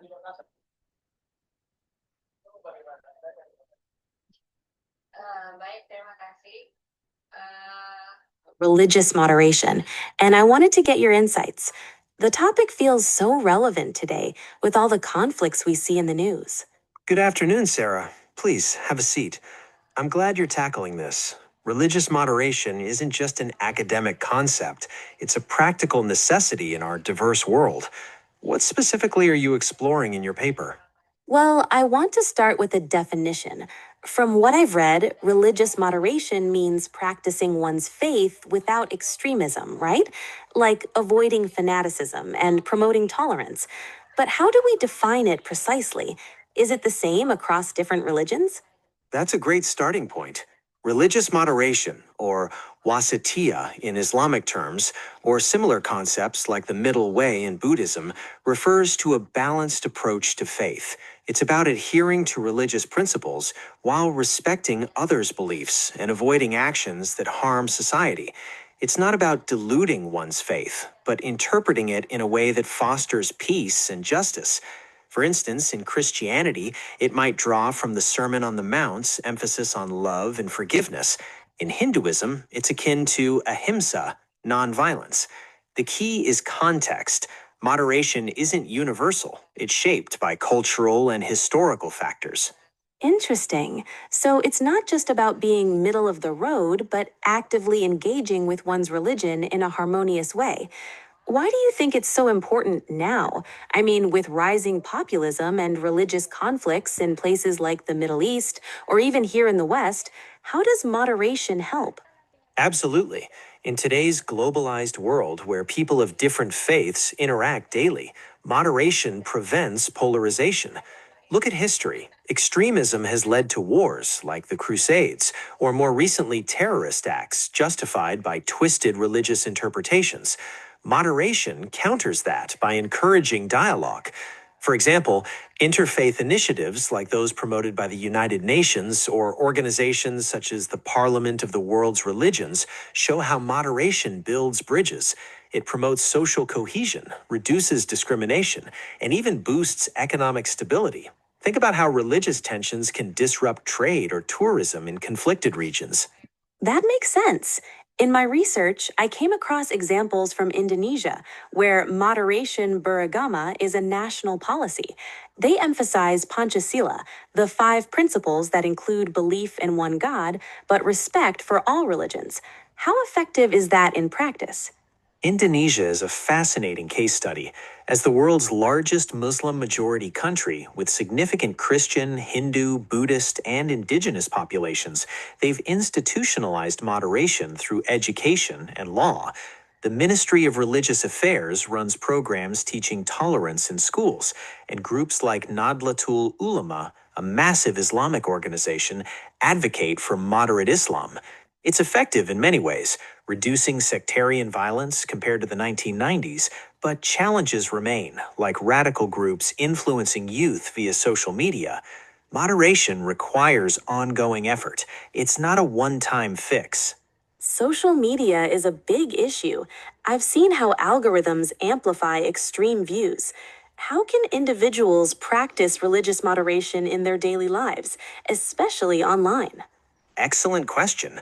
Baik, terima kasih. Religious moderation, and I wanted to get your insights. The topic feels so relevant today with all the conflicts we see in the news. Good afternoon, Sarah. Please, have a seat. I'm glad you're tackling this. Religious moderation isn't just an academic concept, it's a practical necessity in our diverse world. What specifically are you exploring in your paper? Well, I want to start with a definition. From what I've read, religious moderation means practicing one's faith without extremism, right? Like avoiding fanaticism and promoting tolerance. But how do we define it precisely? Is it the same across different religions? That's a great starting point. Religious moderation, or wasathiyah in Islamic terms, or similar concepts like the middle way in Buddhism, refers to a balanced approach to faith. It's about adhering to religious principles while respecting others' beliefs and avoiding actions that harm society. It's not about diluting one's faith, but interpreting it in a way that fosters peace and justice. For instance, in Christianity, it might draw from the Sermon on the Mount's emphasis on love and forgiveness. In Hinduism, it's akin to ahimsa, nonviolence. The key is context. Moderation isn't universal, it's shaped by cultural and historical factors. Interesting. So it's not just about being middle of the road, but actively engaging with one's religion in a harmonious way. Why do you think it's so important now? I mean, with rising populism and religious conflicts in places like the Middle East, or even here in the West, how does moderation help? Absolutely. In today's globalized world where people of different faiths interact daily, moderation prevents polarization. Look at history. Extremism has led to wars like the Crusades, or more recently, terrorist acts justified by twisted religious interpretations. Moderation counters that by encouraging dialogue. For example, interfaith initiatives like those promoted by the United Nations or organizations such as the Parliament of the World's Religions show how moderation builds bridges. It promotes social cohesion, reduces discrimination, and even boosts economic stability. Think about how religious tensions can disrupt trade or tourism in conflicted regions. That makes sense. In my research, I came across examples from Indonesia, where moderation beragama is a national policy. They emphasize Pancasila, the five principles that include belief in one God, but respect for all religions. How effective is that in practice? Indonesia is a fascinating case study. As the world's largest Muslim majority country with significant Christian, Hindu, Buddhist, and indigenous populations, they've institutionalized moderation through education and law. The Ministry of Religious Affairs runs programs teaching tolerance in schools, and groups like Nadlatul Ulama, a massive Islamic organization, advocate for moderate Islam. It's effective in many ways, reducing sectarian violence compared to the 1990s, but challenges remain, like radical groups influencing youth via social media. Moderation requires ongoing effort. It's not a one-time fix. Social media is a big issue. I've seen how algorithms amplify extreme views. How can individuals practice religious moderation in their daily lives, especially online? Excellent question.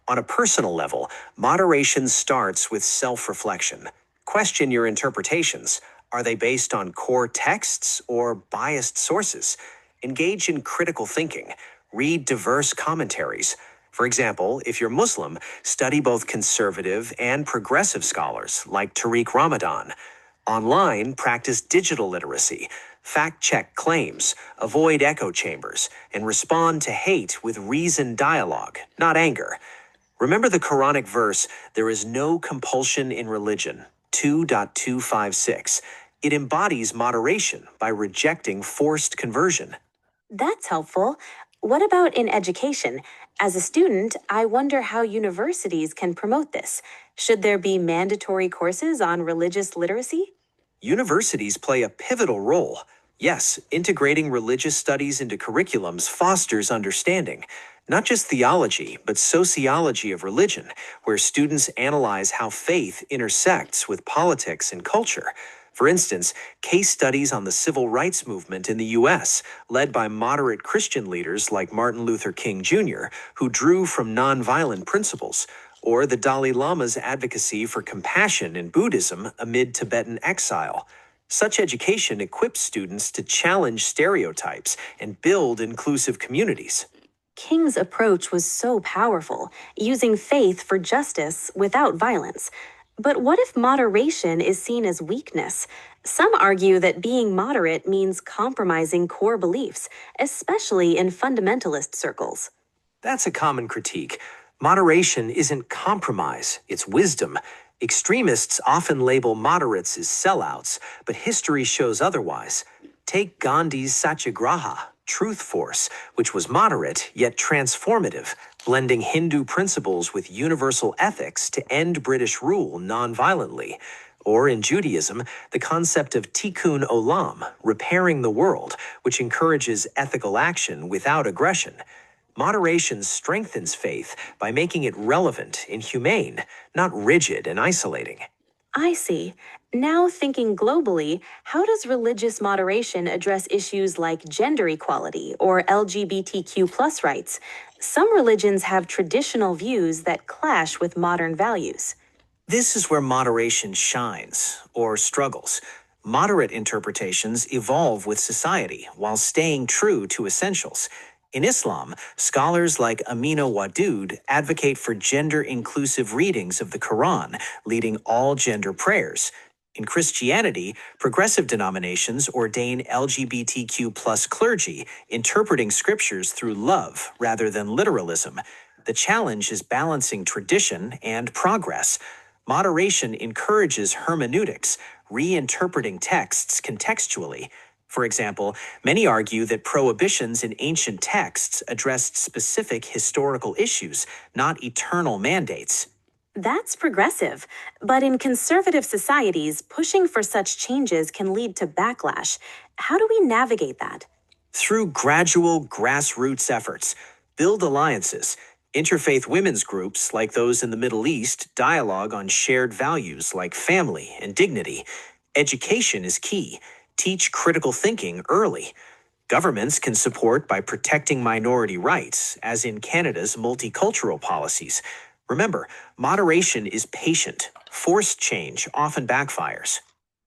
On a personal level, moderation starts with self-reflection. Question your interpretations. Are they based on core texts or biased sources? Engage in critical thinking. Read diverse commentaries. For example, if you're Muslim, study both conservative and progressive scholars like Tariq Ramadan. Online, practice digital literacy. Fact-check claims, avoid echo chambers, and respond to hate with reasoned dialogue, not anger. Remember the Quranic verse, "There is no compulsion in religion," 2.256. It embodies moderation by rejecting forced conversion. That's helpful. What about in education? As a student, I wonder how universities can promote this. Should there be mandatory courses on religious literacy? Universities play a pivotal role. Yes, integrating religious studies into curriculums fosters understanding, not just theology, but sociology of religion, where students analyze how faith intersects with politics and culture. For instance, case studies on the civil rights movement in the U.S., led by moderate Christian leaders like Martin Luther King Jr., who drew from nonviolent principles, or the Dalai Lama's advocacy for compassion in Buddhism amid Tibetan exile. Such education equips students to challenge stereotypes and build inclusive communities. King's approach was so powerful, using faith for justice without violence. But what if moderation is seen as weakness? Some argue that being moderate means compromising core beliefs, especially in fundamentalist circles. That's a common critique. Moderation isn't compromise, it's wisdom. Extremists often label moderates as sellouts, but history shows otherwise. Take Gandhi's Satyagraha, Truth Force, which was moderate yet transformative, blending Hindu principles with universal ethics to end British rule nonviolently. Or in Judaism, the concept of tikkun olam, repairing the world, which encourages ethical action without aggression. Moderation strengthens faith by making it relevant and humane, not rigid and isolating. I see. Now, thinking globally, how does religious moderation address issues like gender equality or LGBTQ plus rights? Some religions have traditional views that clash with modern values. This is where moderation shines, or struggles. Moderate interpretations evolve with society while staying true to essentials. In Islam, scholars like Amina Wadud advocate for gender-inclusive readings of the Quran, leading all gender prayers. In Christianity, progressive denominations ordain LGBTQ plus clergy, interpreting scriptures through love rather than literalism. The challenge is balancing tradition and progress. Moderation encourages hermeneutics, reinterpreting texts contextually. For example, many argue that prohibitions in ancient texts addressed specific historical issues, not eternal mandates. That's progressive. But in conservative societies, pushing for such changes can lead to backlash. How do we navigate that? Through gradual grassroots efforts, build alliances. Interfaith women's groups, like those in the Middle East, dialogue on shared values like family and dignity. Education is key. Teach critical thinking early. Governments can support by protecting minority rights, as in Canada's multicultural policies. Remember, moderation is patient. Forced change often backfires.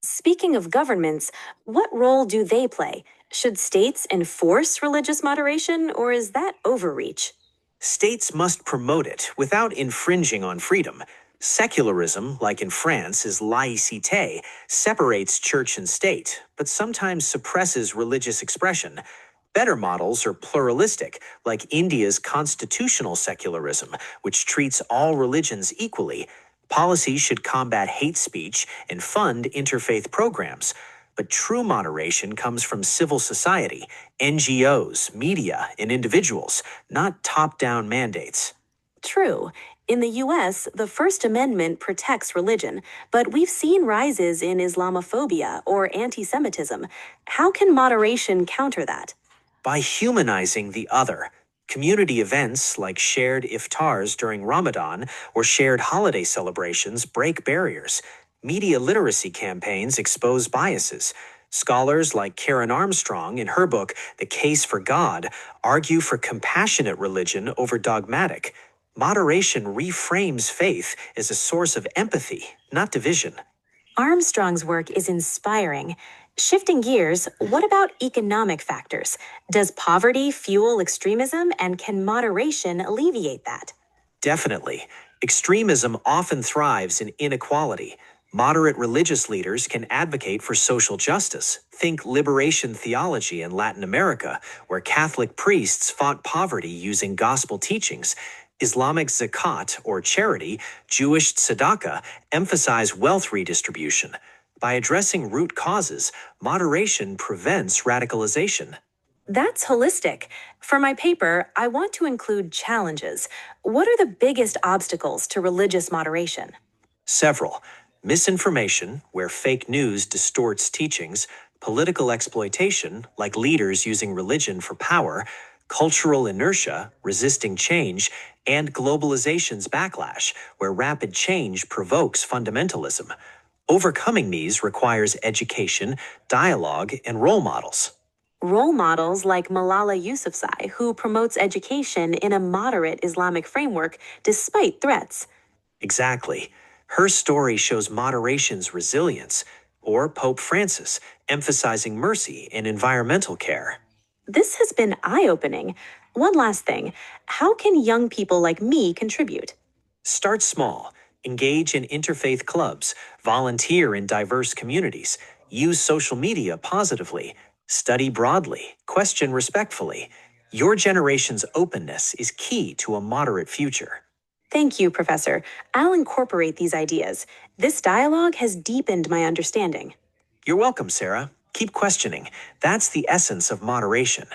Speaking of governments, what role do they play? Should states enforce religious moderation, or is that overreach? States must promote it without infringing on freedom. Secularism, like in France, is laïcité, separates church and state, but sometimes suppresses religious expression. Better models are pluralistic, like India's constitutional secularism, which treats all religions equally. Policies should combat hate speech and fund interfaith programs. But true moderation comes from civil society, NGOs, media, and individuals, not top-down mandates. True. In the US, the First Amendment protects religion, but we've seen rises in Islamophobia or anti Semitism. How can moderation counter that? By humanizing the other. Community events like shared iftars during Ramadan or shared holiday celebrations break barriers. Media literacy campaigns expose biases. Scholars like Karen Armstrong, in her book, The Case for God, argue for compassionate religion over dogmatic. Moderation reframes faith as a source of empathy, not division. Armstrong's work is inspiring. Shifting gears, what about economic factors? Does poverty fuel extremism, and can moderation alleviate that? Definitely. Extremism often thrives in inequality. Moderate religious leaders can advocate for social justice. Think liberation theology in Latin America, where Catholic priests fought poverty using gospel teachings. Islamic zakat, or charity, Jewish tzedakah, emphasize wealth redistribution. By addressing root causes, moderation prevents radicalization. That's holistic. For my paper, I want to include challenges. What are the biggest obstacles to religious moderation? Several. Misinformation, where fake news distorts teachings, political exploitation, like leaders using religion for power, cultural inertia, resisting change, and globalization's backlash, where rapid change provokes fundamentalism. Overcoming these requires education, dialogue, and role models. Role models like Malala Yousafzai, who promotes education in a moderate Islamic framework despite threats. Exactly. Her story shows moderation's resilience, or Pope Francis, emphasizing mercy in environmental care. This has been eye opening. One last thing, how can young people like me contribute? Start small, engage in interfaith clubs, volunteer in diverse communities, use social media positively, study broadly, question respectfully. Your generation's openness is key to a moderate future. Thank you, Professor. I'll incorporate these ideas. This dialogue has deepened my understanding. You're welcome, Sarah. Keep questioning. That's the essence of moderation.